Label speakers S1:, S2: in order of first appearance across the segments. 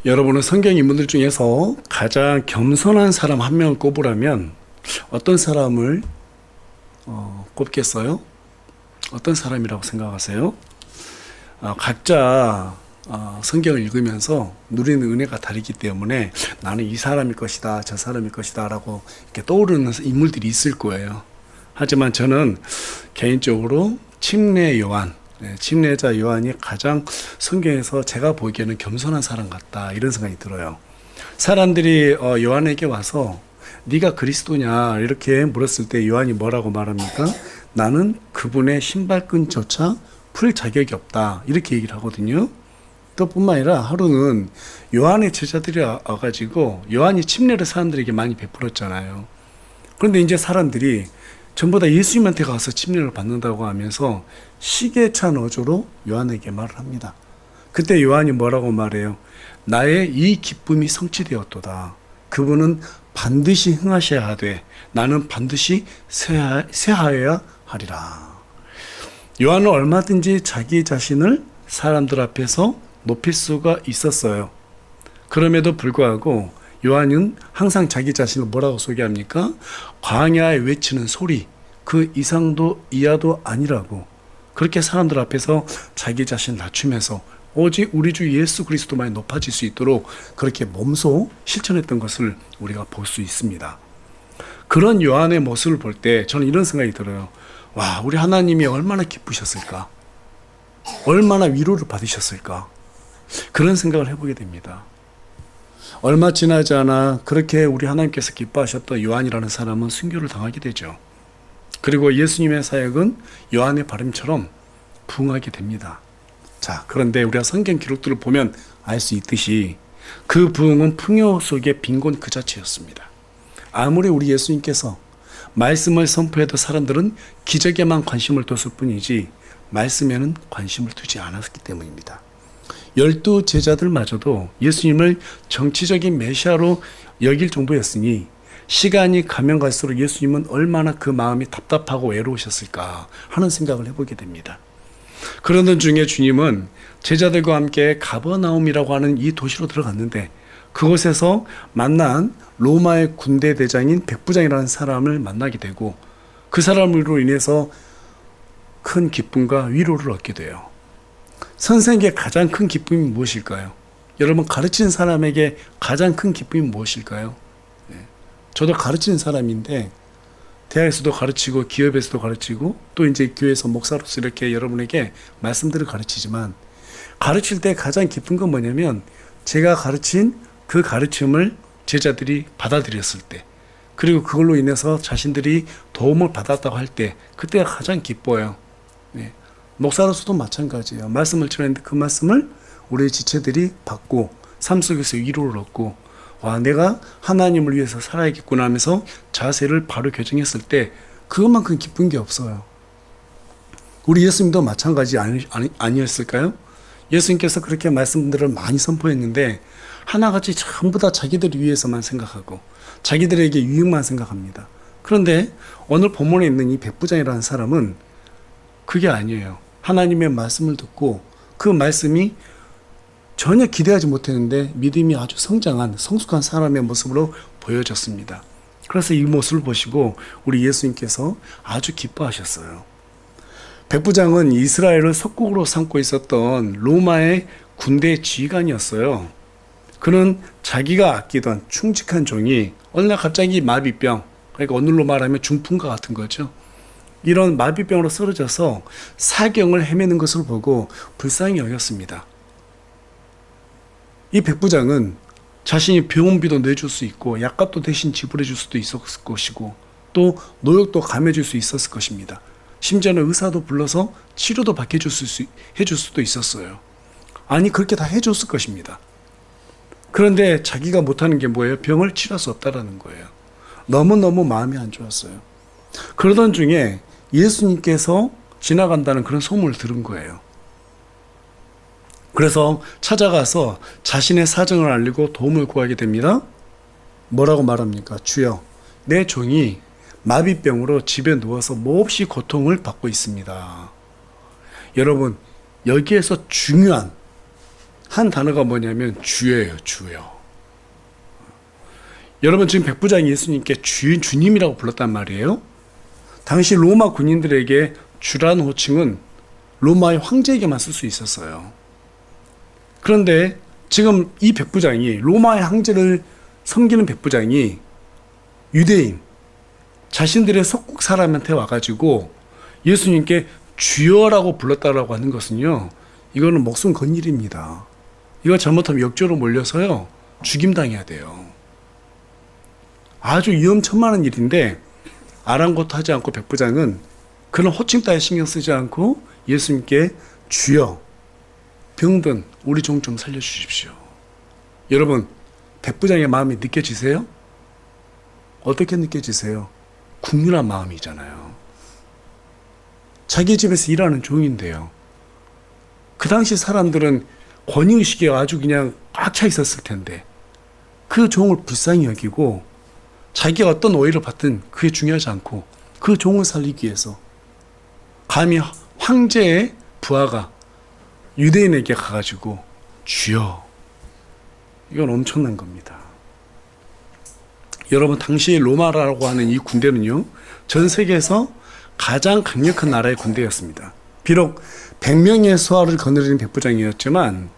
S1: 여러분은 성경 인물들 중에서 가장 겸손한 사람 한 명을 꼽으라면 어떤 사람을 꼽겠어요? 어떤 사람이라고 생각하세요? 각자 성경을 읽으면서 누리는 은혜가 다르기 때문에 나는 이 사람일 것이다, 저 사람일 것이다 라고 이렇게 떠오르는 인물들이 있을 거예요. 하지만 저는 개인적으로 침례 요한, 침례자 요한이 가장 성경에서 제가 보기에는 겸손한 사람 같다, 이런 생각이 들어요. 사람들이 요한에게 와서 네가 그리스도냐 이렇게 물었을 때 요한이 뭐라고 말합니까? 나는 그분의 신발끈조차 풀 자격이 없다, 이렇게 얘기를 하거든요. 또 뿐만 아니라 하루는 요한의 제자들이 와가지고 요한이 침례를 사람들에게 많이 베풀었잖아요. 그런데 이제 사람들이 전부 다 예수님한테 가서 침례를 받는다고 하면서 시기에 찬 어조로 요한에게 말을 합니다. 그때 요한이 뭐라고 말해요? 나의 이 기쁨이 성취되었도다. 그분은 반드시 흥하셔야 하되 나는 반드시 쇠하여야 하리라. 요한은 얼마든지 자기 자신을 사람들 앞에서 높일 수가 있었어요. 그럼에도 불구하고 요한은 항상 자기 자신을 뭐라고 소개합니까? 광야에 외치는 소리, 그 이상도 이하도 아니라고, 그렇게 사람들 앞에서 자기 자신을 낮추면서 오직 우리 주 예수 그리스도만이 높아질 수 있도록 그렇게 몸소 실천했던 것을 우리가 볼 수 있습니다. 그런 요한의 모습을 볼 때 저는 이런 생각이 들어요. 와, 우리 하나님이 얼마나 기쁘셨을까? 얼마나 위로를 받으셨을까? 그런 생각을 해보게 됩니다. 얼마 지나지 않아 그렇게 우리 하나님께서 기뻐하셨던 요한이라는 사람은 순교를 당하게 되죠. 그리고 예수님의 사역은 요한의 발음처럼 부응하게 됩니다. 자, 그런데 우리가 성경 기록들을 보면 알 수 있듯이 그 부응은 풍요 속의 빈곤 그 자체였습니다. 아무리 우리 예수님께서 말씀을 선포해도 사람들은 기적에만 관심을 뒀을 뿐이지 말씀에는 관심을 두지 않았기 때문입니다. 12 제자들마저도 예수님을 정치적인 메시아로 여길 정도였으니 시간이 가면 갈수록 예수님은 얼마나 그 마음이 답답하고 외로우셨을까 하는 생각을 해보게 됩니다. 그러던 중에 주님은 제자들과 함께 가버나움이라고 하는 이 도시로 들어갔는데 그곳에서 만난 로마의 군대 대장인 백부장이라는 사람을 만나게 되고 그 사람으로 인해서 큰 기쁨과 위로를 얻게 돼요. 선생에게 가장 큰 기쁨이 무엇일까요? 여러분, 가르치는 사람에게 가장 큰 기쁨이 무엇일까요? 저도 가르치는 사람인데 대학에서도 가르치고 기업에서도 가르치고 또 이제 교회에서 목사로서 이렇게 여러분에게 말씀들을 가르치지만 가르칠 때 가장 기쁜 건 뭐냐면 제가 가르친 그 가르침을 제자들이 받아들였을 때, 그리고 그걸로 인해서 자신들이 도움을 받았다고 할 때, 그때가 가장 기뻐요. 목사로서도 마찬가지예요. 말씀을 전했는데 그 말씀을 우리 지체들이 받고 삶 속에서 위로를 얻고, 와, 내가 하나님을 위해서 살아야겠구나 하면서 자세를 바로 교정했을 때 그것만큼 기쁜 게 없어요. 우리 예수님도 마찬가지 아니었을까요? 예수님께서 그렇게 말씀들을 많이 선포했는데 하나같이 전부 다 자기들을 위해서만 생각하고 자기들에게 유익만 생각합니다. 그런데 오늘 본문에 있는 이 백부장이라는 사람은 그게 아니에요. 하나님의 말씀을 듣고 그 말씀이 전혀 기대하지 못했는데 믿음이 아주 성장한 성숙한 사람의 모습으로 보여졌습니다. 그래서 이 모습을 보시고 우리 예수님께서 아주 기뻐하셨어요. 백부장은 이스라엘을 속국으로 삼고 있었던 로마의 군대 지휘관이었어요. 그는 자기가 아끼던 충직한 종이 어느 날 갑자기 마비병, 그러니까 오늘로 말하면 중풍과 같은 거죠. 이런 마비병으로 쓰러져서 사경을 헤매는 것을 보고 불쌍히 여겼습니다. 이 백부장은 자신이 병원비도 내줄 수 있고 약값도 대신 지불해 줄 수도 있었을 것이고 또 노역도 감해줄 수 있었을 것입니다. 심지어는 의사도 불러서 치료도 해줄 수도 있었어요. 아니, 그렇게 다 해줬을 것입니다. 그런데 자기가 못하는 게 뭐예요? 병을 치료할 수 없다라는 거예요. 너무너무 마음이 안 좋았어요. 그러던 중에 예수님께서 지나간다는 그런 소문을 들은 거예요. 그래서 찾아가서 자신의 사정을 알리고 도움을 구하게 됩니다. 뭐라고 말합니까? 주여, 내 종이 마비병으로 집에 누워서 몹시 고통을 받고 있습니다. 여러분, 여기에서 중요한 한 단어가 뭐냐면 주예요, 주요. 여러분 지금 백부장이 예수님께 주님이라고 불렀단 말이에요. 당시 로마 군인들에게 주라는 호칭은 로마의 황제에게만 쓸 수 있었어요. 그런데 지금 이 백부장이 로마의 황제를 섬기는 백부장이 유대인 자신들의 속국 사람한테 와가지고 예수님께 주여라고 불렀다라고 하는 것은요, 이거는 목숨 건 일입니다. 이거 잘못하면 역죄로 몰려서요 죽임당해야 돼요. 아주 위험천만한 일인데 아랑곳도 하지 않고 백부장은 그런 호칭 따위 신경 쓰지 않고 예수님께 주여 병든 우리 종 좀 살려주십시오. 여러분 백부장의 마음이 느껴지세요? 어떻게 느껴지세요? 국률한 마음이잖아요. 자기 집에서 일하는 종인데요. 그 당시 사람들은 권위의식에 아주 그냥 꽉 차 있었을 텐데 그 종을 불쌍히 여기고 자기가 어떤 오해를 받든 그게 중요하지 않고 그 종을 살리기 위해서 감히 황제의 부하가 유대인에게 가가지고 주여, 이건 엄청난 겁니다. 여러분 당시 로마라고 하는 이 군대는요 전 세계에서 가장 강력한 나라의 군대였습니다. 비록 100명의 수하를 거느리는 백부장이었지만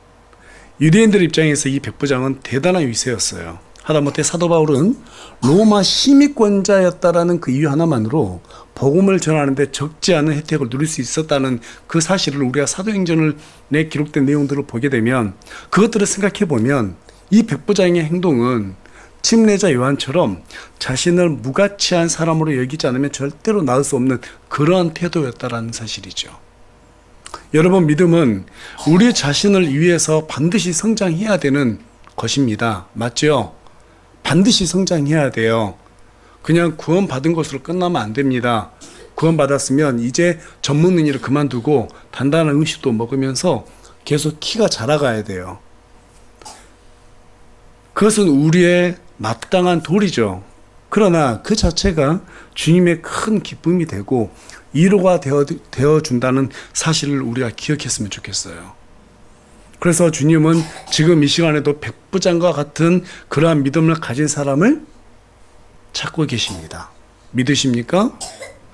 S1: 유대인들 입장에서 이 백부장은 대단한 위세였어요. 하다못해 사도 바울은 로마 시민권자였다라는 그 이유 하나만으로 복음을 전하는데 적지 않은 혜택을 누릴 수 있었다는 그 사실을 우리가 사도행전에 기록된 내용들을 보게 되면 그것들을 생각해 보면 이 백부장의 행동은 침례자 요한처럼 자신을 무가치한 사람으로 여기지 않으면 절대로 나을 수 없는 그러한 태도였다라는 사실이죠. 여러분 믿음은 우리 자신을 위해서 반드시 성장해야 되는 것입니다. 맞죠? 반드시 성장해야 돼요. 그냥 구원받은 것으로 끝나면 안 됩니다. 구원받았으면 이제 전문의를 그만두고 단단한 음식도 먹으면서 계속 키가 자라가야 돼요. 그것은 우리의 마땅한 도리죠. 그러나 그 자체가 주님의 큰 기쁨이 되고 위로가 되어준다는 사실을 우리가 기억했으면 좋겠어요. 그래서 주님은 지금 이 시간에도 백부장과 같은 그러한 믿음을 가진 사람을 찾고 계십니다. 믿으십니까?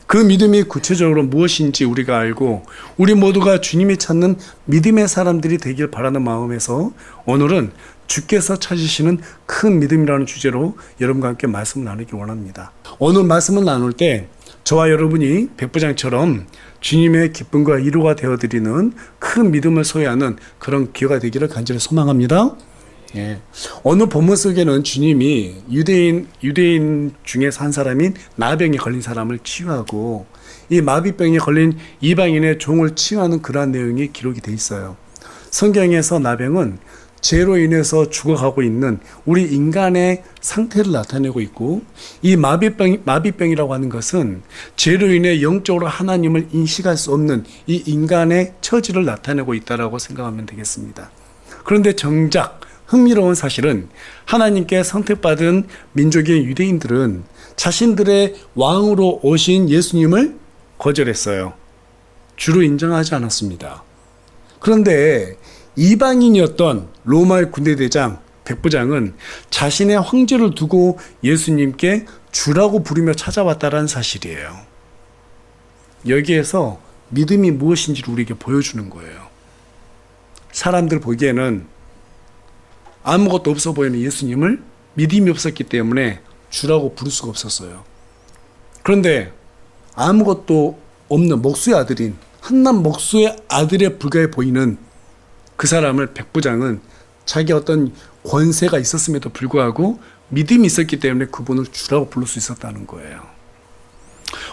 S1: 그 믿음이 구체적으로 무엇인지 우리가 알고 우리 모두가 주님이 찾는 믿음의 사람들이 되길 바라는 마음에서 오늘은 주께서 찾으시는 큰 믿음이라는 주제로 여러분과 함께 말씀을 나누기 원합니다. 오늘 말씀을 나눌 때 저와 여러분이 백부장처럼 주님의 기쁨과 위로가 되어드리는 큰 믿음을 소유하는 그런 기회가 되기를 간절히 소망합니다. 예. 오늘 본문 속에는 주님이 유대인 중에서 한 사람인 나병에 걸린 사람을 치유하고 이 마비병에 걸린 이방인의 종을 치유하는 그러한 내용이 기록이 돼 있어요. 성경에서 나병은 죄로 인해서 죽어가고 있는 우리 인간의 상태를 나타내고 있고 이 마비병이라고 하는 것은 죄로 인해 영적으로 하나님을 인식할 수 없는 이 인간의 처지를 나타내고 있다고 생각하면 되겠습니다. 그런데 정작 흥미로운 사실은 하나님께 선택받은 민족의 유대인들은 자신들의 왕으로 오신 예수님을 거절했어요. 주로 인정하지 않았습니다. 그런데 이방인이었던 로마의 군대대장 백부장은 자신의 황제를 두고 예수님께 주라고 부르며 찾아왔다는 사실이에요. 여기에서 믿음이 무엇인지를 우리에게 보여주는 거예요. 사람들 보기에는 아무것도 없어 보이는 예수님을 믿음이 없었기 때문에 주라고 부를 수가 없었어요. 그런데 아무것도 없는 목수의 아들인 한남 목수의 아들에 불과해 보이는 그 사람을 백부장은 자기 어떤 권세가 있었음에도 불구하고 믿음이 있었기 때문에 그분을 주라고 부를 수 있었다는 거예요.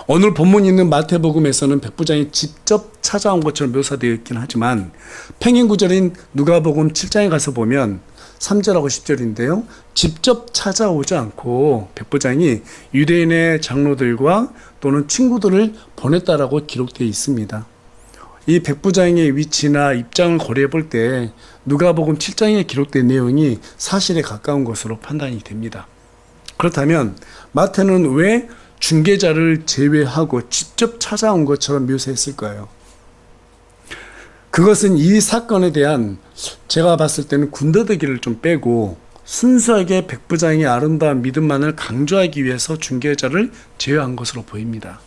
S1: 오늘 본문이 있는 마태복음에서는 백부장이 직접 찾아온 것처럼 묘사되어 있긴 하지만 평행구절인 누가복음 7장에 가서 보면 3절하고 10절인데요. 직접 찾아오지 않고 백부장이 유대인의 장로들과 또는 친구들을 보냈다라고 기록되어 있습니다. 이 백부장의 위치나 입장을 고려해 볼 때 누가복음 7장에 기록된 내용이 사실에 가까운 것으로 판단이 됩니다. 그렇다면 마태는 왜 중개자를 제외하고 직접 찾아온 것처럼 묘사했을까요? 그것은 이 사건에 대한 제가 봤을 때는 군더더기를 좀 빼고 순수하게 백부장의 아름다운 믿음만을 강조하기 위해서 중개자를 제외한 것으로 보입니다.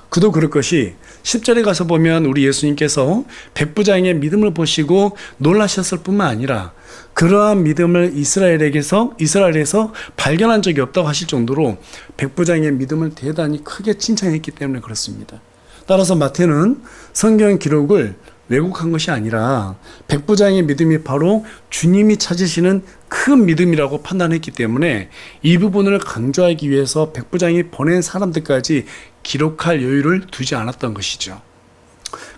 S1: 그도 그럴 것이 10절에 가서 보면 우리 예수님께서 백부장의 믿음을 보시고 놀라셨을 뿐만 아니라 그러한 믿음을 이스라엘에서 발견한 적이 없다고 하실 정도로 백부장의 믿음을 대단히 크게 칭찬했기 때문에 그렇습니다. 따라서 마태는 성경 기록을 왜곡한 것이 아니라 백부장의 믿음이 바로 주님이 찾으시는 큰 믿음이라고 판단했기 때문에 이 부분을 강조하기 위해서 백부장이 보낸 사람들까지 기록할 여유를 두지 않았던 것이죠.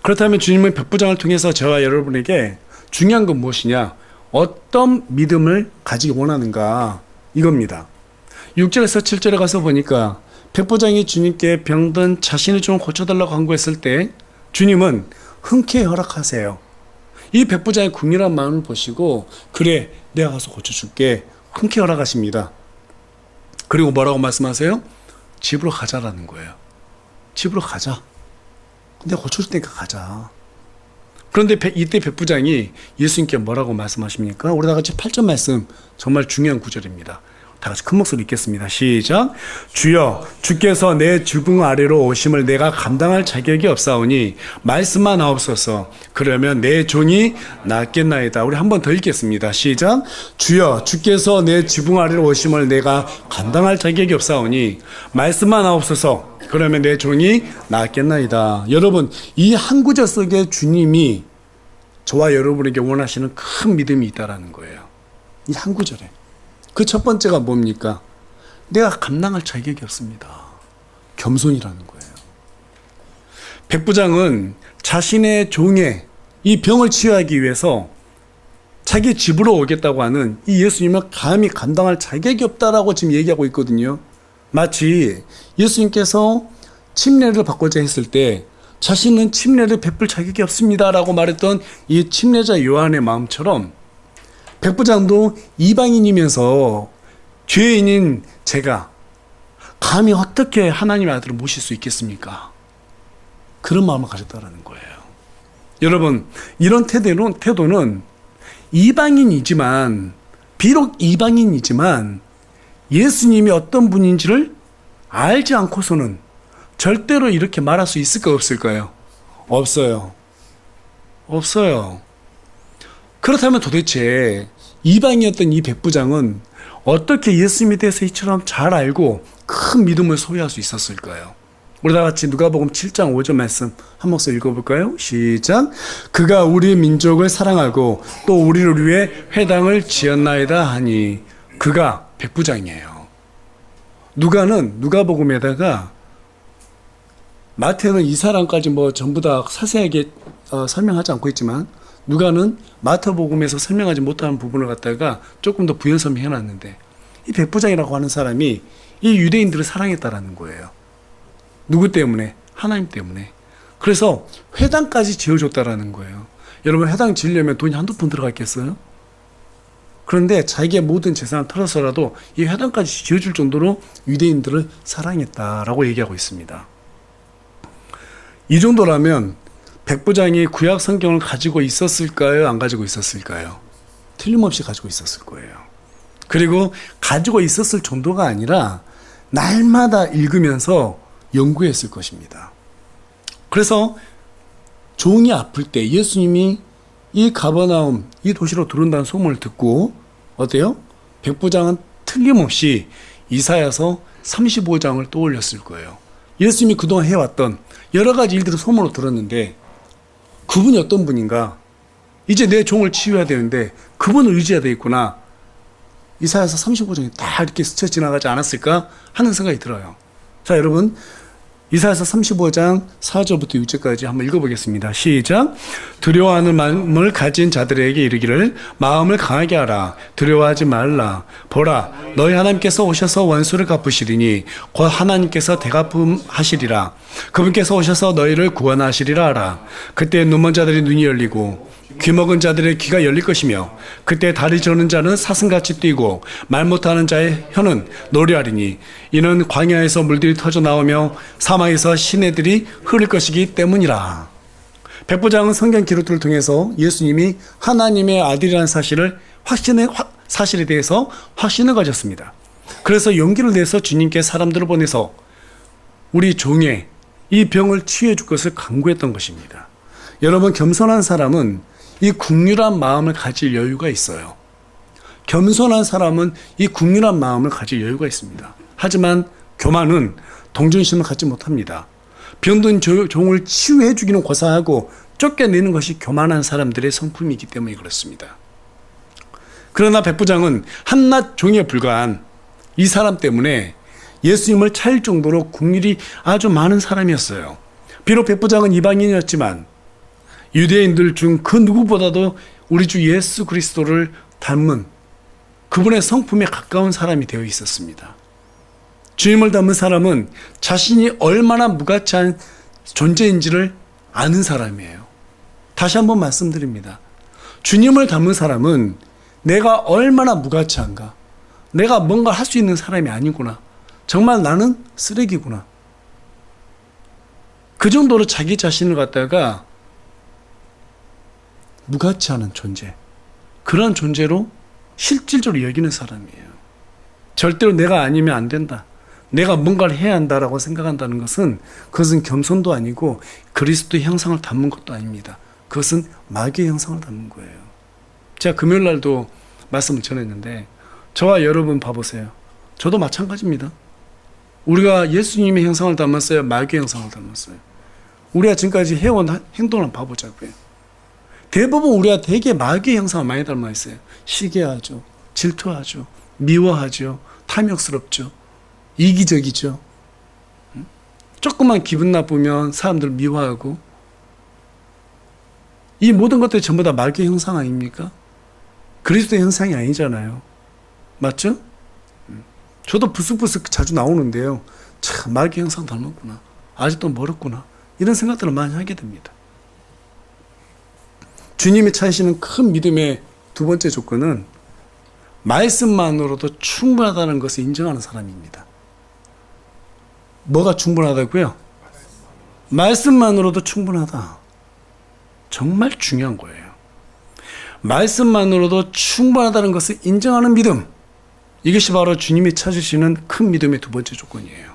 S1: 그렇다면 주님은 백부장을 통해서 저와 여러분에게 중요한 건 무엇이냐? 어떤 믿음을 가지기 원하는가? 이겁니다. 6절에서 7절에 가서 보니까 백부장이 주님께 병든 자신의 좀 고쳐달라고 간구했을 때 주님은 흔쾌히 허락하세요. 이 백부장의 궁일한 마음을 보시고 그래 내가 가서 고쳐줄게 흔쾌히 허락하십니다. 그리고 뭐라고 말씀하세요? 집으로 가자라는 거예요. 집으로 가자. 내가 고쳐줄 테니까 가자. 그런데 이때 백부장이 예수님께 뭐라고 말씀하십니까? 우리 다 같이 8절 말씀 정말 중요한 구절입니다. 다 같이 큰 목소리 읽겠습니다. 시작. 주여 주께서 내 주붕 아래로 오심을 내가 감당할 자격이 없사오니 말씀만 하옵소서. 그러면 내 종이 낫겠나이다. 우리 한 번 더 읽겠습니다. 시작. 주여 주께서 내 주붕 아래로 오심을 내가 감당할 자격이 없사오니 말씀만 하옵소서. 그러면 내 종이 낫겠나이다. 여러분 이 한 구절 속에 주님이 저와 여러분에게 원하시는 큰 믿음이 있다라는 거예요. 이 한 구절에. 그 첫 번째가 뭡니까? 내가 감당할 자격이 없습니다. 겸손이라는 거예요. 백부장은 자신의 종의 이 병을 치유하기 위해서 자기 집으로 오겠다고 하는 이 예수님을 감히 감당할 자격이 없다라고 지금 얘기하고 있거든요. 마치 예수님께서 침례를 받고자 했을 때 자신은 침례를 베풀 자격이 없습니다라고 말했던 이 침례자 요한의 마음처럼 백부장도 이방인이면서 죄인인 제가 감히 어떻게 하나님의 아들을 모실 수 있겠습니까? 그런 마음을 가졌다는 거예요. 여러분 이런 태도는 이방인이지만 비록 이방인이지만 예수님이 어떤 분인지를 알지 않고서는 절대로 이렇게 말할 수 있을까 없을까요? 없어요. 그렇다면 도대체 이방이었던 이 백부장은 어떻게 예수님에 대해서 이처럼 잘 알고 큰 믿음을 소유할 수 있었을까요? 우리 다 같이 누가복음 7장 5절 말씀 한 목소리 읽어볼까요? 시작. 그가 우리 민족을 사랑하고 또 우리를 위해 회당을 지었나이다 하니 그가 백부장이에요. 누가는 누가복음에다가 마태는 이 사람까지 전부 다 자세하게 설명하지 않고 있지만 누가는 마태복음에서 설명하지 못하는 부분을 갖다가 조금 더 부연 설명해놨는데 이 백부장이라고 하는 사람이 이 유대인들을 사랑했다라는 거예요. 누구 때문에? 하나님 때문에. 그래서 회당까지 지어줬다라는 거예요. 여러분 회당 지으려면 돈이 한두 푼 들어갔겠어요? 그런데 자기의 모든 재산을 털어서라도 이 회당까지 지어줄 정도로 유대인들을 사랑했다라고 얘기하고 있습니다. 이 정도라면 백부장이 구약 성경을 가지고 있었을까요? 안 가지고 있었을까요? 틀림없이 가지고 있었을 거예요. 그리고 가지고 있었을 정도가 아니라 날마다 읽으면서 연구했을 것입니다. 그래서 종이 아플 때 예수님이 이 가버나움, 이 도시로 들어온다는 소문을 듣고 어때요? 백부장은 틀림없이 이사야서 35장을 떠올렸을 거예요. 예수님이 그동안 해왔던 여러 가지 일들을 소문으로 들었는데 그분이 어떤 분인가? 이제 내 종을 치유해야 되는데 그분을 의지해야 되겠구나. 이사야서 35장이 다 이렇게 스쳐 지나가지 않았을까 하는 생각이 들어요. 자, 여러분 이사야서 35장 4절부터 6절까지 한번 읽어보겠습니다. 시작. 두려워하는 마음을 가진 자들에게 이르기를 마음을 강하게 하라. 두려워하지 말라. 보라 너희 하나님께서 오셔서 원수를 갚으시리니 곧 하나님께서 대갚음하시리라. 그분께서 오셔서 너희를 구원하시리라 하라. 그때 눈먼 자들의 눈이 열리고 귀 먹은 자들의 귀가 열릴 것이며 그때 다리 저는 자는 사슴같이 뛰고 말 못하는 자의 혀는 노래하리니 이는 광야에서 물들이 터져 나오며 사막에서 시내들이 흐를 것이기 때문이라. 백부장은 성경 기록들을 통해서 예수님이 하나님의 아들이라는 사실에 대해서 확신을 가졌습니다. 그래서 용기를 내서 주님께 사람들을 보내서 우리 종의 이 병을 치유해 줄 것을 간구했던 것입니다. 여러분, 겸손한 사람은 이 국률한 마음을 가질 여유가 있어요. 겸손한 사람은 이 국률한 마음을 가질 여유가 있습니다. 하지만 교만은 동정심을 갖지 못합니다. 병든 종을 치유해 주기는 고사하고 쫓겨내는 것이 교만한 사람들의 성품이기 때문에 그렇습니다. 그러나 백부장은 한낱 종에 불과한 이 사람 때문에 예수님을 찾을 정도로 국률이 아주 많은 사람이었어요. 비록 백부장은 이방인이었지만 유대인들 중 그 누구보다도 우리 주 예수 그리스도를 닮은 그분의 성품에 가까운 사람이 되어 있었습니다. 주님을 닮은 사람은 자신이 얼마나 무가치한 존재인지를 아는 사람이에요. 다시 한번 말씀드립니다. 주님을 닮은 사람은 내가 얼마나 무가치한가, 내가 뭔가 할 수 있는 사람이 아니구나, 정말 나는 쓰레기구나, 그 정도로 자기 자신을 갖다가 무가치하는 존재, 그런 존재로 실질적으로 여기는 사람이에요. 절대로 내가 아니면 안 된다, 내가 뭔가를 해야 한다라고 생각한다는 것은 그것은 겸손도 아니고 그리스도의 형상을 담은 것도 아닙니다. 그것은 마귀의 형상을 담은 거예요. 제가 금요일 날도 말씀을 전했는데 저와 여러분 봐보세요. 저도 마찬가지입니다. 우리가 예수님의 형상을 담았어요, 마귀의 형상을 담았어요? 우리가 지금까지 해온 행동을 한번 봐보자고요. 대부분 우리가 되게 마귀의 형상을 많이 닮아 있어요. 시기하죠, 질투하죠, 미워하죠, 탐욕스럽죠, 이기적이죠. 조금만 기분 나쁘면 사람들 미워하고, 이 모든 것들이 전부 다 마귀의 형상 아닙니까? 그리스도의 형상이 아니잖아요. 맞죠? 저도 부스부스 자주 나오는데요. 참 마귀의 형상 닮았구나, 아직도 멀었구나, 이런 생각들을 많이 하게 됩니다. 주님이 찾으시는 큰 믿음의 두 번째 조건은 말씀만으로도 충분하다는 것을 인정하는 사람입니다. 뭐가 충분하다고요? 말씀만으로도 충분하다. 정말 중요한 거예요. 말씀만으로도 충분하다는 것을 인정하는 믿음, 이것이 바로 주님이 찾으시는 큰 믿음의 두 번째 조건이에요.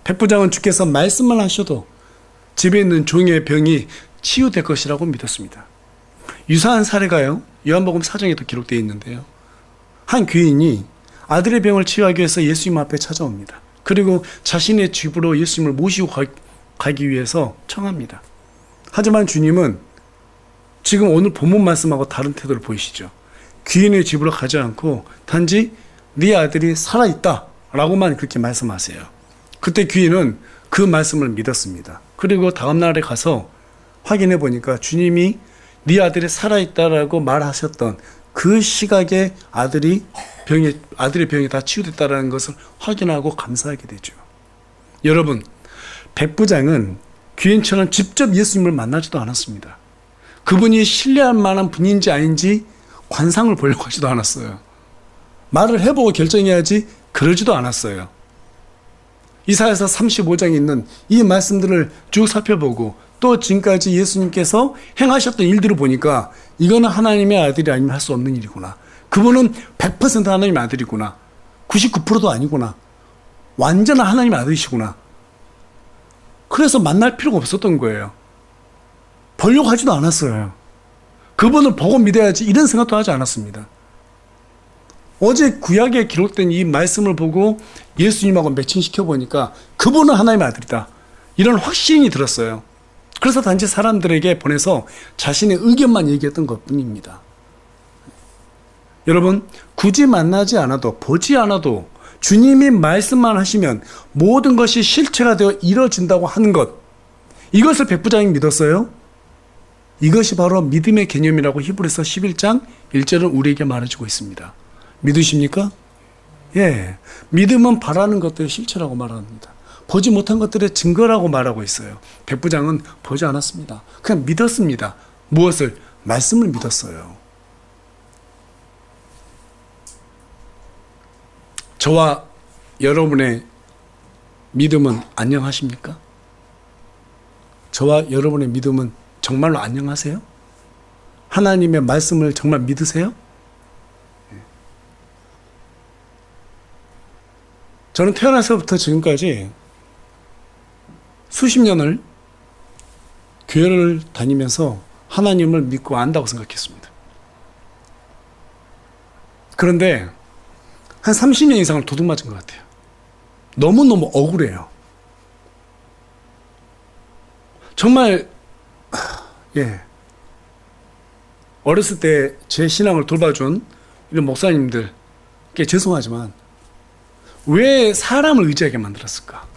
S1: 백부장은 주께서 말씀만 하셔도 집에 있는 종의 병이 치유될 것이라고 믿었습니다. 유사한 사례가요, 요한복음 4장에도 기록되어 있는데요. 한 귀인이 아들의 병을 치유하기 위해서 예수님 앞에 찾아옵니다. 그리고 자신의 집으로 예수님을 모시고 가기 위해서 청합니다. 하지만 주님은 지금 오늘 본문 말씀하고 다른 태도를 보이시죠. 귀인의 집으로 가지 않고 단지 네 아들이 살아있다 라고만 그렇게 말씀하세요. 그때 귀인은 그 말씀을 믿었습니다. 그리고 다음 날에 가서 확인해 보니까 주님이 네 아들이 살아있다라고 말하셨던 그 시각에 아들의 병이 다 치유됐다는 것을 확인하고 감사하게 되죠. 여러분, 백부장은 귀인처럼 직접 예수님을 만나지도 않았습니다. 그분이 신뢰할 만한 분인지 아닌지 관상을 보려고 하지도 않았어요. 말을 해보고 결정해야지 그러지도 않았어요. 이사야서 35장에 있는 이 말씀들을 쭉 살펴보고 또 지금까지 예수님께서 행하셨던 일들을 보니까 이거는 하나님의 아들이 아니면 할 수 없는 일이구나. 그분은 100% 하나님의 아들이구나. 99%도 아니구나. 완전한 하나님의 아들이시구나. 그래서 만날 필요가 없었던 거예요. 보려고 하지도 않았어요. 그분을 보고 믿어야지 이런 생각도 하지 않았습니다. 어제 구약에 기록된 이 말씀을 보고 예수님하고 매칭시켜 보니까 그분은 하나님의 아들이다, 이런 확신이 들었어요. 그래서 단지 사람들에게 보내서 자신의 의견만 얘기했던 것뿐입니다. 여러분, 굳이 만나지 않아도, 보지 않아도 주님이 말씀만 하시면 모든 것이 실체가 되어 이루어진다고 하는 것, 이것을 백부장이 믿었어요. 이것이 바로 믿음의 개념이라고 히브리서 11장 1절은 우리에게 말해주고 있습니다. 믿으십니까? 예, 믿음은 바라는 것들의 실체라고 말합니다. 보지 못한 것들의 증거라고 말하고 있어요. 백부장은 보지 않았습니다. 그냥 믿었습니다. 무엇을? 말씀을 믿었어요. 저와 여러분의 믿음은 안녕하십니까? 저와 여러분의 믿음은 정말로 안녕하세요? 하나님의 말씀을 정말 믿으세요? 저는 태어나서부터 지금까지 수십 년을 교회를 다니면서 하나님을 믿고 안다고 생각했습니다. 그런데 한 30년 이상을 도둑맞은 것 같아요. 너무너무 억울해요. 정말 어렸을 때 제 신앙을 돌봐준 이런 목사님들께 죄송하지만 왜 사람을 의지하게 만들었을까?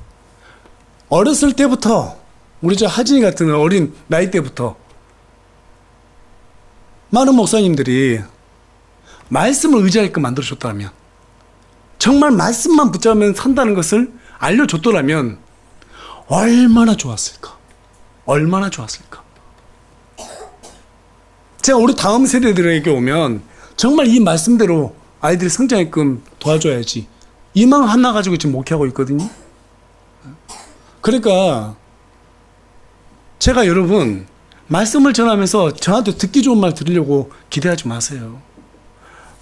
S1: 어렸을 때부터 우리 저 하진이 같은 어린 나이 때부터 많은 목사님들이 말씀을 의지하게끔 만들어줬다면, 정말 말씀만 붙잡으면 산다는 것을 알려줬더라면 얼마나 좋았을까? 얼마나 좋았을까? 제가 우리 다음 세대들에게 오면 정말 이 말씀대로 아이들이 성장하게끔 도와줘야지, 이 마음 하나 가지고 지금 목회하고 있거든요. 그러니까 제가 여러분 말씀을 전하면서 저한테 듣기 좋은 말 들으려고 기대하지 마세요.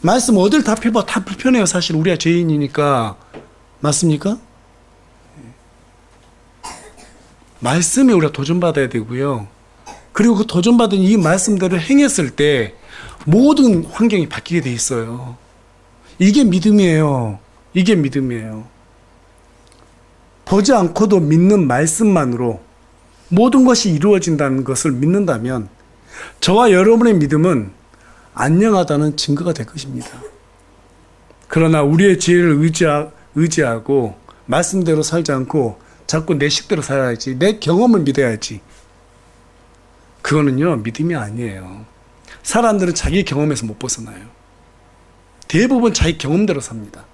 S1: 말씀 어딜 다 펴봐 다 불편해요. 사실 우리가 죄인이니까. 맞습니까? 말씀에 우리가 도전받아야 되고요. 그리고 그 도전받은 이 말씀대로 행했을 때 모든 환경이 바뀌게 돼 있어요. 이게 믿음이에요. 이게 믿음이에요. 보지 않고도 믿는 말씀만으로 모든 것이 이루어진다는 것을 믿는다면 저와 여러분의 믿음은 안녕하다는 증거가 될 것입니다. 그러나 우리의 지혜를 의지하고 말씀대로 살지 않고 자꾸 내 식대로 살아야지, 내 경험을 믿어야지, 그거는요 믿음이 아니에요. 사람들은 자기 경험에서 못 벗어나요. 대부분 자기 경험대로 삽니다.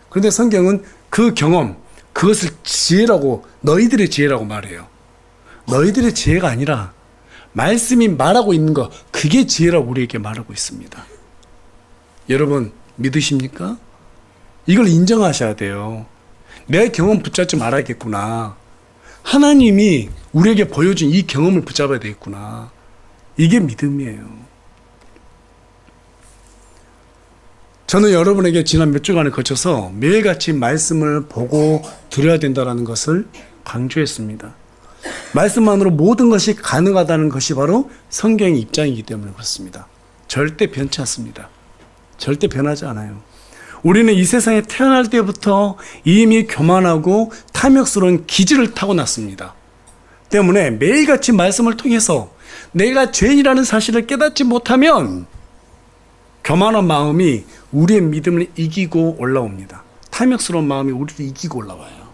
S1: 그런데 성경은 그 경험, 그것을 지혜라고, 너희들의 지혜라고 말해요. 너희들의 지혜가 아니라 말씀이 말하고 있는 것, 그게 지혜라고 우리에게 말하고 있습니다. 여러분 믿으십니까? 이걸 인정하셔야 돼요. 내 경험 붙잡지 말아야겠구나. 하나님이 우리에게 보여준 이 경험을 붙잡아야 되겠구나. 이게 믿음이에요. 저는 여러분에게 지난 몇 주간에 거쳐서 매일같이 말씀을 보고 들어야 된다는 것을 강조했습니다. 말씀만으로 모든 것이 가능하다는 것이 바로 성경의 입장이기 때문에 그렇습니다. 절대 변치 않습니다. 절대 변하지 않아요. 우리는 이 세상에 태어날 때부터 이미 교만하고 탐욕스러운 기질을 타고났습니다. 때문에 매일같이 말씀을 통해서 내가 죄인이라는 사실을 깨닫지 못하면 교만한 마음이 우리의 믿음을 이기고 올라옵니다. 탐욕스러운 마음이 우리를 이기고 올라와요.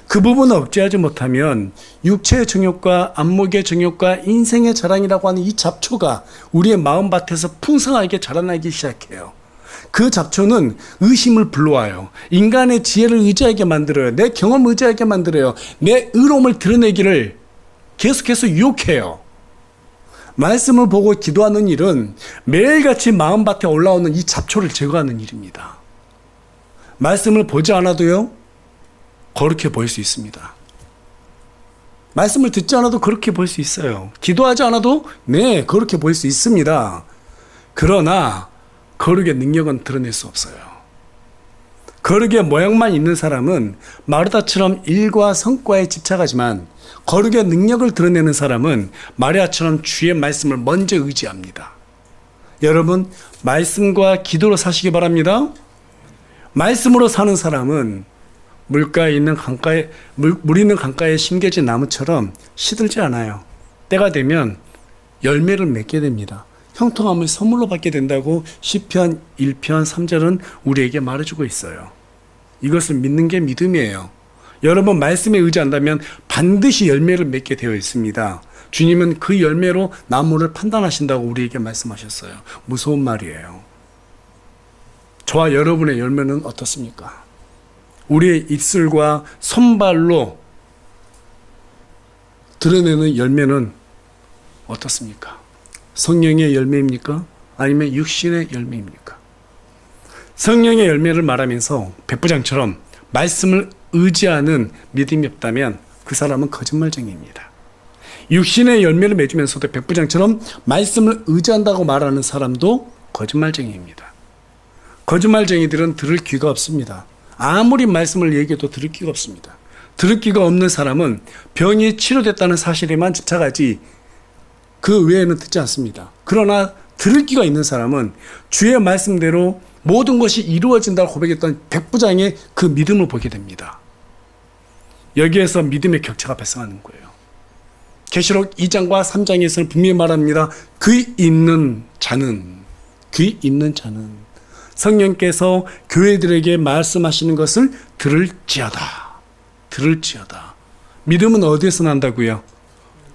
S1: 그 부분을 억제하지 못하면 육체의 정욕과 안목의 정욕과 인생의 자랑이라고 하는 이 잡초가 우리의 마음밭에서 풍성하게 자라나기 시작해요. 그 잡초는 의심을 불러와요. 인간의 지혜를 의지하게 만들어요. 내 경험을 의지하게 만들어요. 내 의로움을 드러내기를 계속해서 유혹해요. 말씀을 보고 기도하는 일은 매일같이 마음밭에 올라오는 이 잡초를 제거하는 일입니다. 말씀을 보지 않아도요, 거룩해 보일 수 있습니다. 말씀을 듣지 않아도 그렇게 보일 수 있어요. 기도하지 않아도 네, 그렇게 보일 수 있습니다. 그러나 거룩의 능력은 드러낼 수 없어요. 거룩의 모양만 있는 사람은 마르다처럼 일과 성과에 집착하지만 거룩의 능력을 드러내는 사람은 마리아처럼 주의 말씀을 먼저 의지합니다. 여러분, 말씀과 기도로 사시기 바랍니다. 말씀으로 사는 사람은 물 있는 강가에 심겨진 나무처럼 시들지 않아요. 때가 되면 열매를 맺게 됩니다. 형통함을 선물로 받게 된다고 시편 1편 3절은 우리에게 말해주고 있어요. 이것을 믿는 게 믿음이에요. 여러분 말씀에 의지한다면 반드시 열매를 맺게 되어 있습니다. 주님은 그 열매로 나무를 판단하신다고 우리에게 말씀하셨어요. 무서운 말이에요. 저와 여러분의 열매는 어떻습니까? 우리의 입술과 손발로 드러내는 열매는 어떻습니까? 성령의 열매입니까? 아니면 육신의 열매입니까? 성령의 열매를 말하면서 백부장처럼 말씀을 의지하는 믿음이 없다면 그 사람은 거짓말쟁이입니다. 육신의 열매를 맺으면서도 백부장처럼 말씀을 의지한다고 말하는 사람도 거짓말쟁이입니다. 거짓말쟁이들은 들을 귀가 없습니다. 아무리 말씀을 얘기해도 들을 귀가 없습니다. 들을 귀가 없는 사람은 병이 치료됐다는 사실에만 집착하지 그 외에는 듣지 않습니다. 그러나 들을 귀가 있는 사람은 주의 말씀대로 모든 것이 이루어진다고 고백했던 백부장의 그 믿음을 보게 됩니다. 여기에서 믿음의 격차가 발생하는 거예요. 계시록 2장과 3장에서는 분명히 말합니다. 귀 있는 자는 성령께서 교회들에게 말씀하시는 것을 들을지어다. 믿음은 어디에서 난다고요?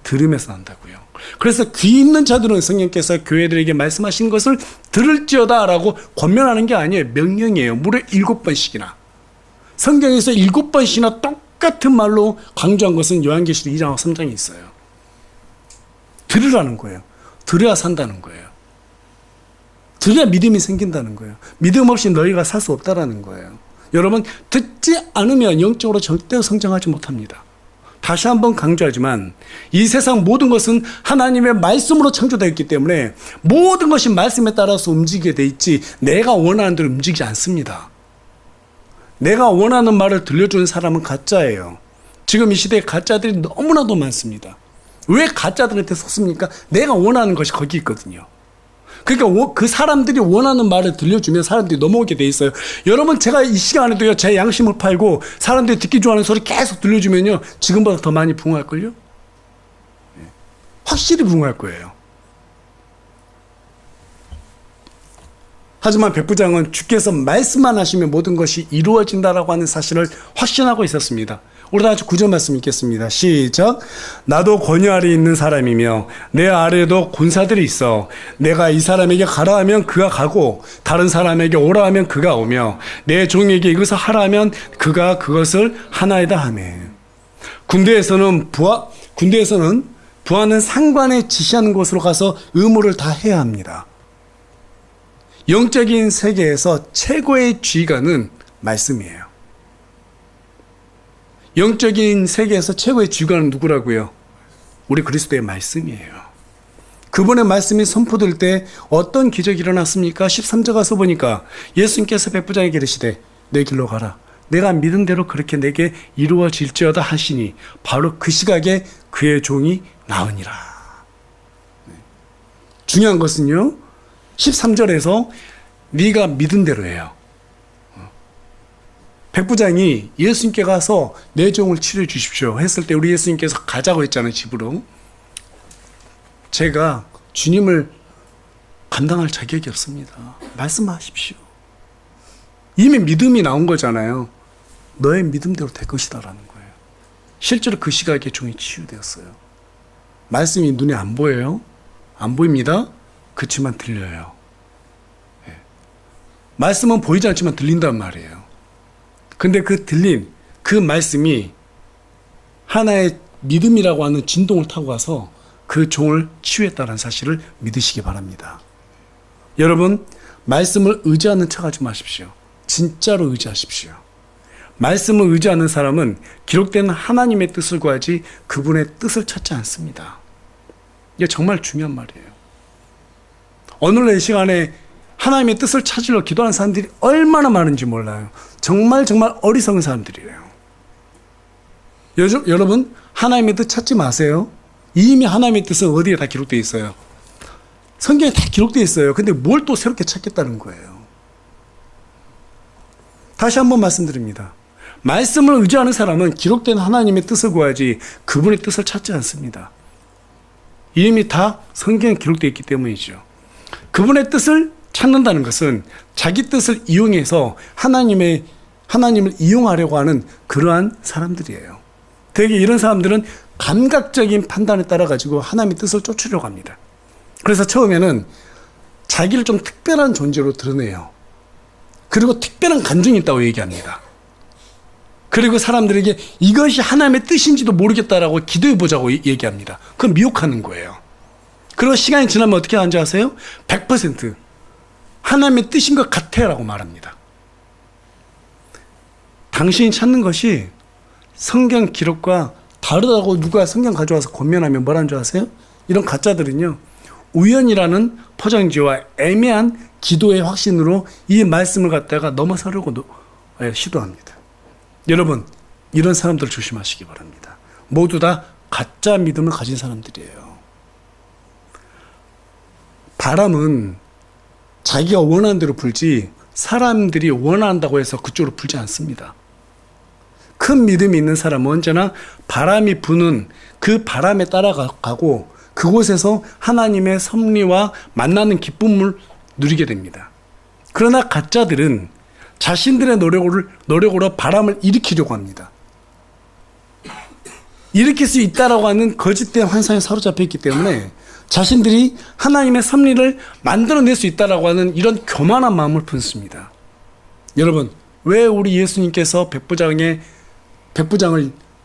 S1: 들음에서 난다고요. 그래서 귀 있는 자들은 성령께서 교회들에게 말씀하시는 것을 들을지어다 라고 권면하는 게 아니에요. 명령이에요. 무려 7번씩이나. 성경에서 7번씩이나 똑같은 말로 강조한 것은 요한계시록 2장과 3장에 있어요. 들으라는 거예요. 들어야 산다는 거예요. 들어야 믿음이 생긴다는 거예요. 믿음 없이 너희가 살 수 없다라는 거예요. 여러분, 듣지 않으면 영적으로 절대로 성장하지 못합니다. 다시 한번 강조하지만 이 세상 모든 것은 하나님의 말씀으로 창조되어 있기 때문에 모든 것이 말씀에 따라서 움직이게 돼 있지 내가 원하는 대로 움직이지 않습니다. 내가 원하는 말을 들려주는 사람은 가짜예요. 지금 이 시대에 가짜들이 너무나도 많습니다. 왜 가짜들한테 속습니까? 내가 원하는 것이 거기 있거든요. 그러니까 그 사람들이 원하는 말을 들려주면 사람들이 넘어오게 돼 있어요. 여러분, 제가 이 시간에도요, 제 양심을 팔고 사람들이 듣기 좋아하는 소리 계속 들려주면요, 지금보다 더 많이 부흥할걸요? 확실히 부흥할 거예요. 하지만 백부장은 주께서 말씀만 하시면 모든 것이 이루어진다라고 하는 사실을 확신하고 있었습니다. 우리 다 같이 9절 말씀 읽겠습니다. 시작. 나도 권위 아래 있는 사람이며 내 아래에도 군사들이 있어 내가 이 사람에게 가라 하면 그가 가고 다른 사람에게 오라 하면 그가 오며 내 종에게 이것을 하라 하면 그가 그것을 하나이다 하매. 군대에서는 부하는 상관에 지시하는 곳으로 가서 의무를 다 해야 합니다. 영적인 세계에서 최고의 지휘관은 말씀이에요. 영적인 세계에서 최고의 지휘관은 누구라고요? 우리 그리스도의 말씀이에요. 그분의 말씀이 선포될 때 어떤 기적이 일어났습니까? 13절 가서 보니까 예수님께서 백부장에게 이르시되 내 길로 가라. 내가 믿은 대로 그렇게 내게 이루어질지어다 하시니 바로 그 시각에 그의 종이 나으니라. 중요한 것은요, 13절에서 네가 믿은 대로 해요. 백부장이 예수님께 가서 내 종을 치료해 주십시오 했을 때 우리 예수님께서 가자고 했잖아요, 집으로. 제가 주님을 감당할 자격이 없습니다. 말씀하십시오. 이미 믿음이 나온 거잖아요. 너의 믿음대로 될 것이다라는 거예요. 실제로 그 시각에 종이 치유되었어요. 말씀이 눈에 안 보여요? 안 보입니다. 그렇지만 들려요. 네. 말씀은 보이지 않지만 들린단 말이에요. 근데 그 들린 그 말씀이 하나의 믿음이라고 하는 진동을 타고 가서 그 종을 치유했다는 사실을 믿으시기 바랍니다. 여러분, 말씀을 의지하는 척하지 마십시오. 진짜로 의지하십시오. 말씀을 의지하는 사람은 기록된 하나님의 뜻을 구하지 그분의 뜻을 찾지 않습니다. 이게 정말 중요한 말이에요. 오늘날 이 시간에 하나님의 뜻을 찾으려 기도하는 사람들이 얼마나 많은지 몰라요. 정말 어리석은 사람들이에요. 여러분, 하나님의 뜻 찾지 마세요. 이미 하나님의 뜻은 어디에 다 기록되어 있어요? 성경에 다 기록되어 있어요. 근데 뭘 또 새롭게 찾겠다는 거예요. 다시 한번 말씀드립니다. 말씀을 의지하는 사람은 기록된 하나님의 뜻을 구하지 그분의 뜻을 찾지 않습니다. 이미 다 성경에 기록되어 있기 때문이죠. 그분의 뜻을 찾는다는 것은 자기 뜻을 이용해서 하나님을 이용하려고 하는 그러한 사람들이에요. 되게 이런 사람들은 감각적인 판단에 따라 가지고 하나님의 뜻을 쫓으려고 합니다. 그래서 처음에는 자기를 좀 특별한 존재로 드러내요. 그리고 특별한 간증이 있다고 얘기합니다. 그리고 사람들에게 이것이 하나님의 뜻인지도 모르겠다라고 기도해보자고 얘기합니다. 그건 미혹하는 거예요. 그리고 시간이 지나면 어떻게 하는지 아세요? 100% 하나님의 뜻인 것 같아라고 말합니다. 당신이 찾는 것이 성경 기록과 다르다고 누가 성경 가져와서 권면하면 뭐라는 줄 아세요? 이런 가짜들은요, 우연이라는 포장지와 애매한 기도의 확신으로 이 말씀을 갖다가 넘어서려고 시도합니다. 여러분, 이런 사람들 조심하시기 바랍니다. 모두 다 가짜 믿음을 가진 사람들이에요. 바람은 자기가 원하는 대로 불지 사람들이 원한다고 해서 그쪽으로 불지 않습니다. 큰 믿음이 있는 사람은 언제나 바람이 부는 그 바람에 따라가고 그곳에서 하나님의 섭리와 만나는 기쁨을 누리게 됩니다. 그러나 가짜들은 자신들의 노력으로 바람을 일으키려고 합니다. 일으킬 수 있다라고 하는 거짓된 환상에 사로잡혀 있기 때문에 자신들이 하나님의 섭리를 만들어낼 수 있다라고 하는 이런 교만한 마음을 품습니다. 여러분, 왜 우리 예수님께서 백부장을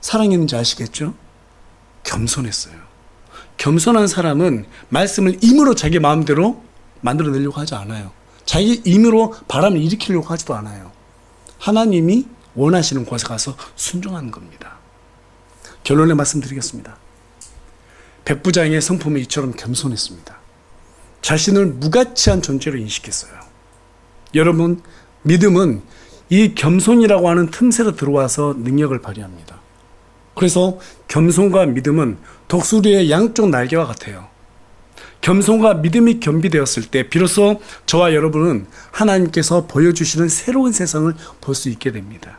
S1: 사랑했는지 아시겠죠? 겸손했어요. 겸손한 사람은 말씀을 임으로 자기 마음대로 만들어내려고 하지 않아요. 자기 임으로 바람을 일으키려고 하지도 않아요. 하나님이 원하시는 곳에 가서 순종하는 겁니다. 결론의 말씀 드리겠습니다. 백부장의 성품은 이처럼 겸손했습니다. 자신을 무가치한 존재로 인식했어요. 여러분, 믿음은 이 겸손이라고 하는 틈새로 들어와서 능력을 발휘합니다. 그래서 겸손과 믿음은 독수리의 양쪽 날개와 같아요. 겸손과 믿음이 겸비되었을 때 비로소 저와 여러분은 하나님께서 보여주시는 새로운 세상을 볼 수 있게 됩니다.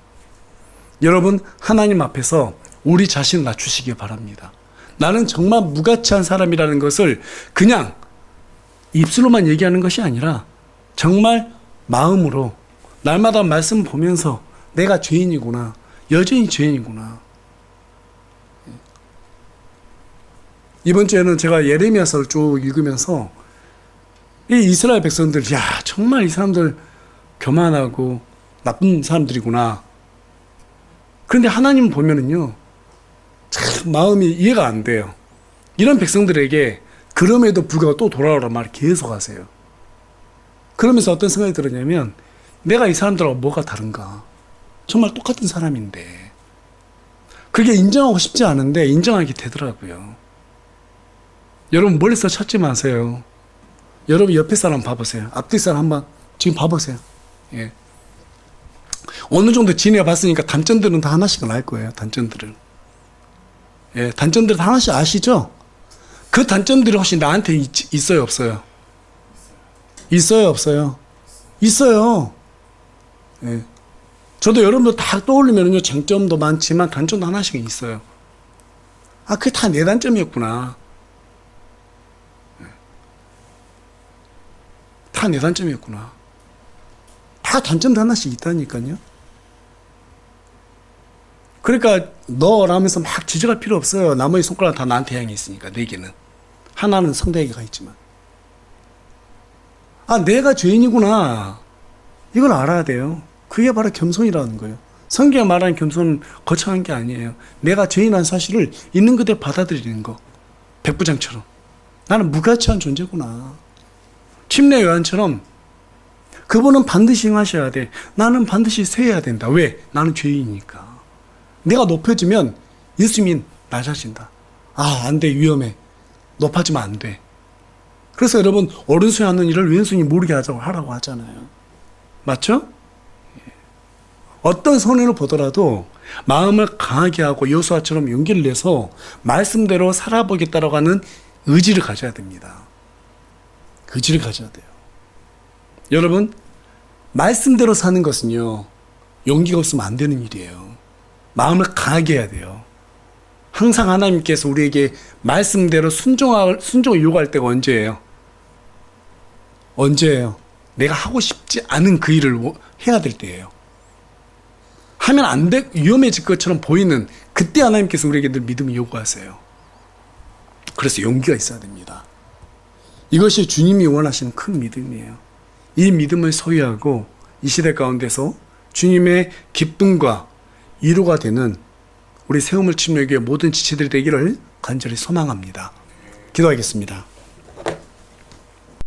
S1: 여러분, 하나님 앞에서 우리 자신을 낮추시기 바랍니다. 나는 정말 무가치한 사람이라는 것을 그냥 입술로만 얘기하는 것이 아니라 정말 마음으로 날마다 말씀 보면서 내가 죄인이구나, 여전히 죄인이구나. 이번 주에는 제가 예레미야서를 쭉 읽으면서 이 이스라엘 백성들, 야, 정말 이 사람들 교만하고 나쁜 사람들이구나. 그런데 하나님 보면은요, 참 마음이 이해가 안 돼요. 이런 백성들에게 그럼에도 불구하고 또 돌아오란 말을 계속 하세요. 그러면서 어떤 생각이 들었냐면, 내가 이 사람들하고 뭐가 다른가? 정말 똑같은 사람인데. 그게 인정하고 싶지 않은데 인정하게 되더라고요. 여러분, 멀리서 찾지 마세요. 여러분 옆에 사람 봐보세요. 앞뒤 사람 한번 지금 봐보세요. 예. 어느 정도 지내봤으니까 단점들은 다 하나씩은 알 거예요. 단점들은. 예, 단점들 하나씩 아시죠? 그 단점들이 혹시 나한테 있어요, 없어요? 있어요, 없어요? 있어요. 예. 저도 여러분들 다 떠올리면요, 장점도 많지만 단점도 하나씩은 있어요. 아, 그게 다 내 단점이었구나. 다 내 단점이었구나. 다 단점도 하나씩 있다니까요. 그러니까 너라면서 막 지적할 필요 없어요. 나머지 손가락 다 나한테 향해 있으니까, 네 개는. 하나는 상대에게가 있지만. 아, 내가 죄인이구나. 이걸 알아야 돼요. 그게 바로 겸손이라는 거예요. 성경에 말하는 겸손은 거창한 게 아니에요. 내가 죄인한 사실을 있는 그대로 받아들이는 거. 백부장처럼. 나는 무가치한 존재구나. 침례 요한처럼 그분은 반드시 행하셔야 돼. 나는 반드시 쇠해야 된다. 왜? 나는 죄인이니까. 내가 높여지면 예수님이 낮아진다. 아, 안 돼. 위험해. 높아지면 안 돼. 그래서 여러분, 오른손이 하는 일을 왼손이 모르게 하라고 하잖아요. 맞죠? 어떤 손해를 보더라도 마음을 강하게 하고 여호수아처럼 용기를 내서 말씀대로 살아보겠다라고 하는 의지를 가져야 됩니다. 의지를 가져야 돼요. 여러분, 말씀대로 사는 것은요, 용기가 없으면 안 되는 일이에요. 마음을 강하게 해야 돼요. 항상 하나님께서 우리에게 말씀대로 순종을 요구할 때가 언제예요? 언제예요? 내가 하고 싶지 않은 그 일을 해야 될 때예요. 하면 안 돼, 위험해질 것처럼 보이는 그때 하나님께서 우리에게 늘 믿음을 요구하세요. 그래서 용기가 있어야 됩니다. 이것이 주님이 원하시는 큰 믿음이에요. 이 믿음을 소유하고 이 시대 가운데서 주님의 기쁨과 위로가 되는 우리 세움을 침례교회 모든 지체들이 되기를 간절히 소망합니다. 기도하겠습니다.